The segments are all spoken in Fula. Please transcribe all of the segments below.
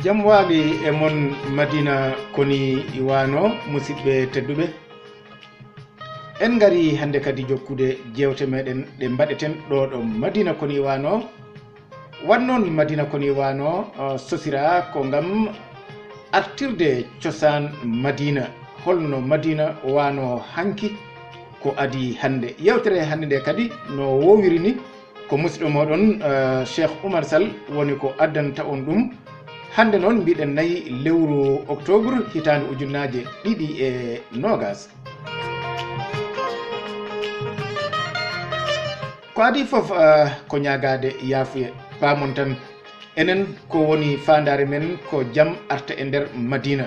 jam waali e mon Madina koni iwano musidɓe tedduɓe en gari hande kadi jokkude jewte meɗen ɗe mbaɗeten ɗo Madina koni iwano wannon Madina koni iwano sosira ko ngam artirde cosaan Madina holno Madina wano hanki ko adi hande yewtere hande nde kadi no wowiri ni ko musidɗo moɗon Cheikh Oumar Sall woni ko addanta on ɗum hande noon mbiɗen nayi lewru octobre hitande ujunnaje 2020 ko adi foof ko ñagade yaafuye pamon tan enen ko woni fandare men ko jaam arta e nder Madina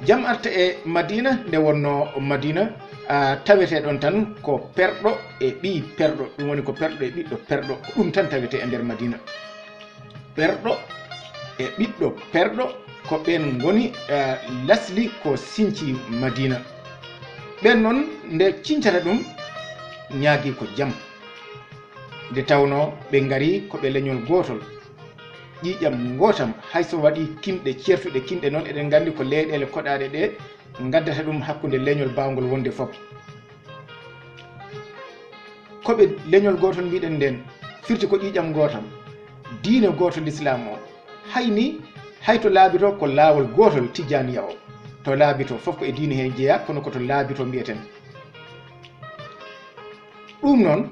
jaam arta e Madina nde wonno Madina tawete ɗon tan ko perɗo e ɓi perɗo ɗum woni ko perɗo e ɓiɗɗo perɗo ko ɗum tan tawete e nder Madina perɗo e ɓiɗɗo perɗo ko ɓen goni lasli ko sinci Madina ɓen noon nde cincata ɗum ñaagui ko jaam nde tawno ɓe gari koɓe leñol gotol ƴiƴam gotam hayso waɗi kimɗe certuɗe kimɗe noon eɗen gandi ko leyɗele koɗaɗe ɗe gaddata ɗum hakkude leñol bawgol wonde foof koɓe leñol gotol mbiɗen nden firti ko ƴiƴam gotam diine gotol l'islam o hayni hayto laabito ko laawol gotol tijaniya o to laabito foof ko e diine he jeeya kono koto laabito mbiyeten ɗum noon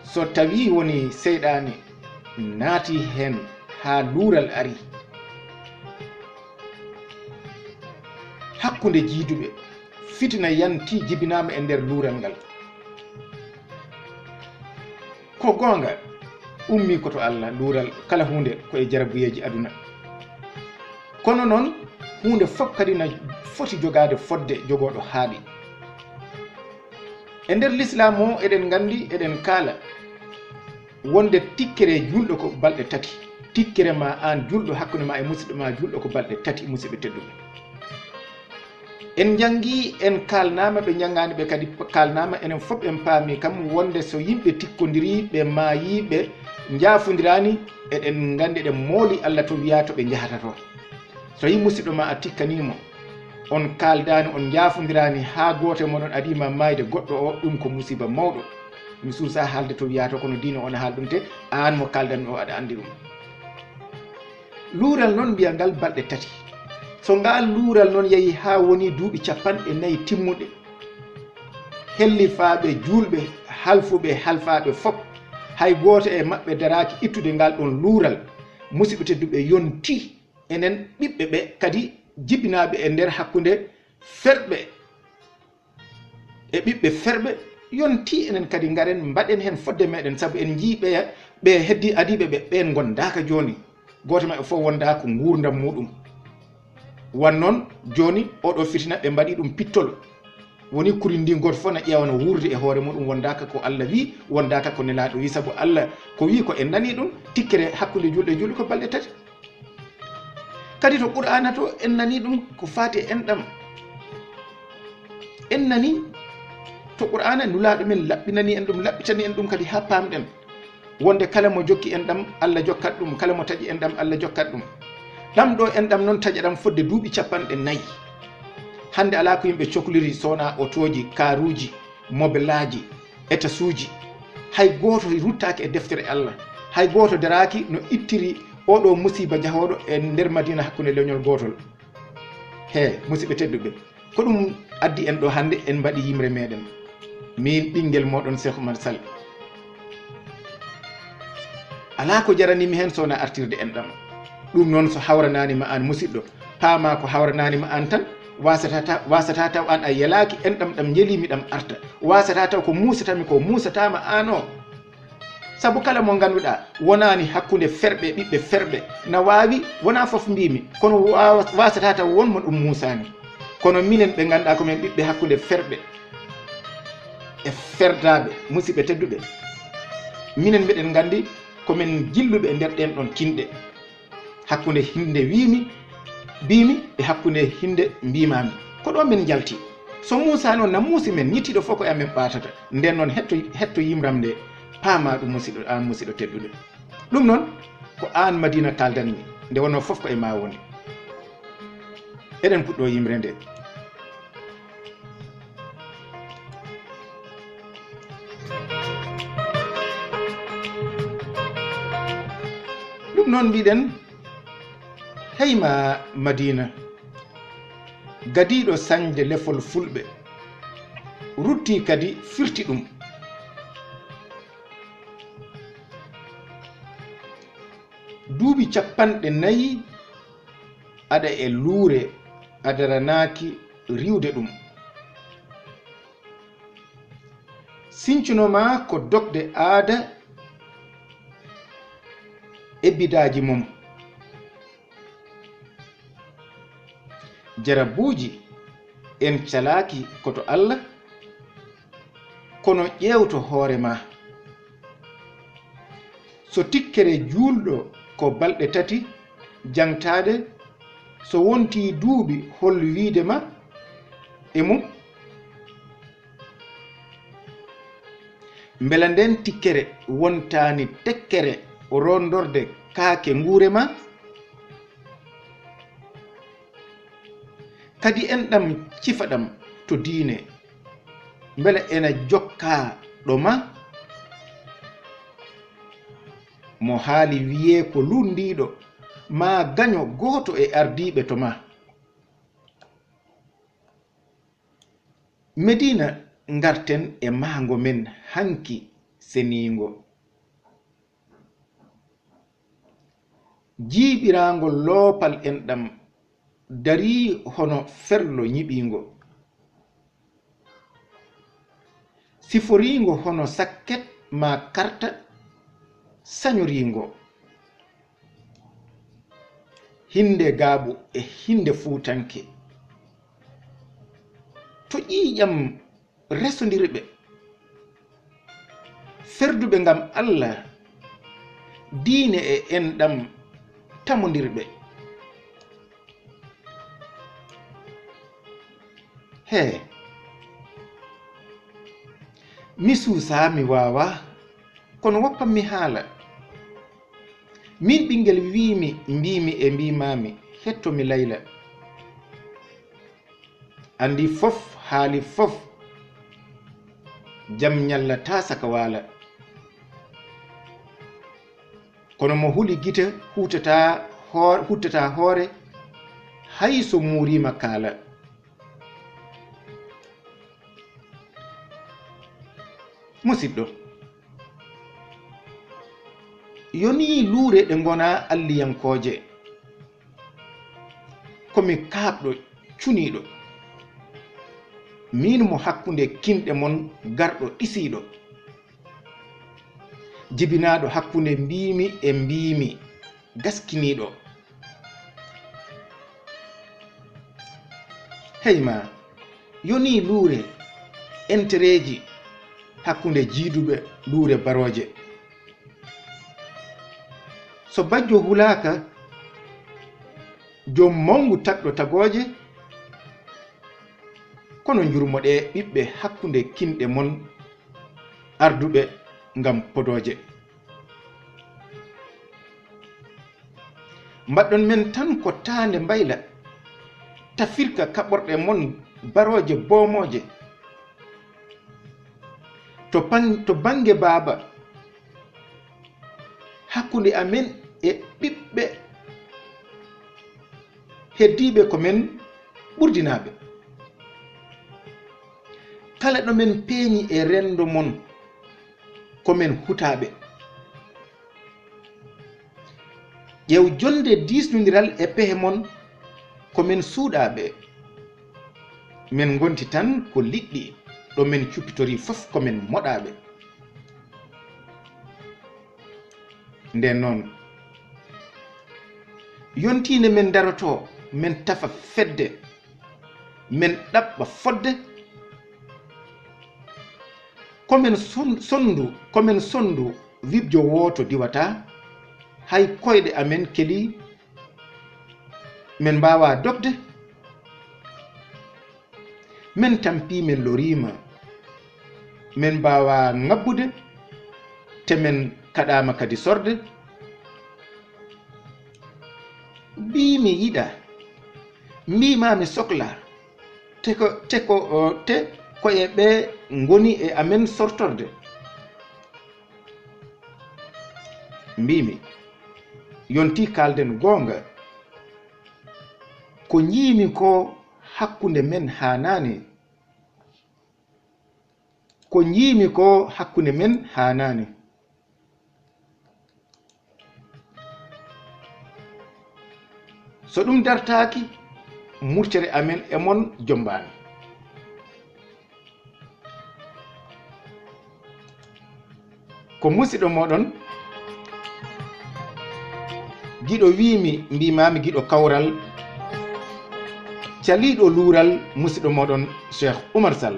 so tawi woni seyɗani naati hen ha luural ari hakkude jiiduɓe fitina yanti jibinama e nder luural ngal ko gonga ummi koto Allah luural kala hunde koye jarabuyeji aduna kono noon hunde fof kadi na foti jogade fodde jogoɗo haaɗi e nder l'islam o eɗen gandi eɗen kaala wonde tikkere julɗo ko balɗe tati tikkere ma an julɗo hakkude ma e musidɗo ma julɗo ko balɗe tati musidɓe tedduɓe en jangi en kalnama ɓe jangani ɓe kadi kalnama enen fof en paami kam wonde so yimɓe tikkodiri ɓe maayi ɓe jaafodirani eɗen gandi eɗen mooli Allah to wiya to ɓe jahata to so yi musidɗo ma a tikkanimo on kaldani on jaafodirani ha goto moɗon adima mayde goɗɗo o ɗum ko musiba mawɗo mi suusa haalde to wiya to kono diine on haal ɗum te an mo kaldanmi o aɗa andi ɗum luural noon mbiya ngal balɗe tati so ngal luural noon yeehi ha woni duuɓi 4 timmuɗe hellifaɓe julɓe halfuɓe halfaɓe fof hay goto e mabɓe daraki ittude ngal ɗon luural musidɓe tedduɓe yonti enen ɓiɓɓe ɓe kadi jibinaɓe e nder hakkude ferɓe e ɓiɓɓe ferɓe yonti enen kadi garen mbaɗen hen fodde meɗen saabu en jii ɓe heddi adiɓe ɓe ɓen gondaka joni goto maɓɓe fof wonda ko gurdam muɗum wan noon joni oɗo fitina ɓe mbaɗi ɗum pittol woni kuri ndi goto fof na ƴewana wurde e hoore muɗum wondaka ko Allah wi wondaka ko nelaɗo wi saabu Allah ko wi ko en nani ɗum tikkere hakkude julɗe julɗe ko balɗe tati kadi to Qur'ana to en nani ɗum ko fati enɗam en nani to Qur'ana nulaɗo men laɓɓinani en ɗum laɓɓitani en ɗum kadi ha pamɗen wonde kala mo jokki en ɗam Allah jokkat ɗum kala mo taƴi en ɗam Allah jokkat ɗum ɗam ɗo en ɗam noon taƴa ɗam fodde duuɓi 4 hande ala ko yimɓe cohliri sona otoji karuji mobelaji état suji hay goto ruttaki e deftere Allah hay goto daraki no ittiri oɗo musiba jahoɗo e nder Madina hakkude leñol gotol he musidɓe tedduɓe ko ɗum addi en ɗo hande en mbaɗi yimre meɗen min ɓinguel moɗon Cheikh Oumar Sall ala ko jaranimi hen sowona artirde en ɗam ɗum noon so hawrananima an musidɗo paama ko hawrananima an tan wasata taw an a yelaki en ɗam jelimi ɗam arta wasata taw ko musatami ko musatama an o saabu kala mo ganduɗa wonani hakkude ferɓe ɓiɓɓe ferɓe na wawi wona foof mbimi kono wasata taw wonmo ɗum musani kono minen ɓe ganduɗa komin ɓiɓɓe hakkude ferɓe e ferdaɓe musidɓe tedduɓe minen mbiɗen gandi komin jilluɓe e nder ɗen ɗon kinɗe hakkude hinde mbimi e hakkude hinde mbimami ko ɗo min jalti so musani on na muusi men ñittiɗo fof ko e amen ɓatata nden noon hetto yimram nde paama ɗum musidɗo an musidɗo tedduɗo ɗum noon ko an Madina kaldanmi nde wonno fof ko e ma woni. Eɗen puɗɗo yimre nde. ɗum noon mbiɗen heyma Madina gadiɗo sañde lefol fulɓe rutti kadi firti ɗum. duuɓi 40 aɗa e luure adaranaki riwde ɗum. sincinoma ko dogde aada e bidaji mum. jarabuuji en calaki koto Allah kono ƴewto hoore ma. so tikkere juulɗo ko balɗe 3 jangtade so wonti duuɓi hol wiide ma e mum. mbela nden tikkere wontani tekkere rondorde kaake nguure ma. kadi enɗam cifaɗam to diine mbela ena jokka ɗo ma. mo haali wiye ko lundiɗo ma gaño goto e ardiɓe to ma. Medina garten e maango men hanki senigo. jiiɓirago loopal enɗam dari hono ferlo ñiɓingo. siforigo hono sakket ma karta sañorigo. hinde gaaɓu e hinde fuutanke to ƴiiƴam resodiriɓe ferduɓe ngam Allah diine e enɗam tamodirɓe. he mi suusa mi wawa kono woppan mi haala. min ɓinguel wimi mbimi e mbimami hettomi Layla. andi fof haali fof jam ñallata saka waala. kono mo huli gite huttata hoore hay so muurima kaala. musidɗo yoni luure ɗe gona alliyankoje komi kaabɗo cuniɗo min mo hakkunde kinɗe mon garɗo ɗisiɗo jibinaɗo hakkunde mbimi e mbimi gaskiniɗo. heyma yoni luure entereji hakkunde jiiduɓe luure baroje. so bajjo hulaka jom mangu tagɗo tagoje kono jurmoɗe ɓiɓɓe hakkunde kinɗe mon arduɓe ngam podoje. mbaɗɗon men tan ko tande mbayla tafirka kaɓorɗe mon baroje bomoje. to bange baaba hakkunde amen e ɓiɓɓe heddiɓe ko men ɓurdinaɓe. kala ɗo men peeñi e rendo mon komen hutaɓe. ƴew jonde disnodiral e pehe mon komen suuɗaɓe. min gonti tan ko liɗɗi ɗo min cuppitori fof komin moɗaɓe. nden noon yontinde min daroto min tafa fedde min ɗaɓɓa fodde komin sondu wibjo woto diwata hay koyɗe amen keli min mbawa dogde. min tampi min lorima min mbawa ngabbude te min kaɗama kadi sorde. mbimi yiɗa mbimami sohla te koye ɓe ngoni e amen sortorde. Mbimi yonti kalden gonga, ko jiimi ko hakkunde men hanani, ko jiimi ko hakkunde men hanani. So ɗum dartaki murtere amen e mon jombani. Ko musiɗɗo moɗon giɗo wimi mbimami giɗo kawral caliɗo luural musiɗɗo moɗon Cheikh Oumar Sall.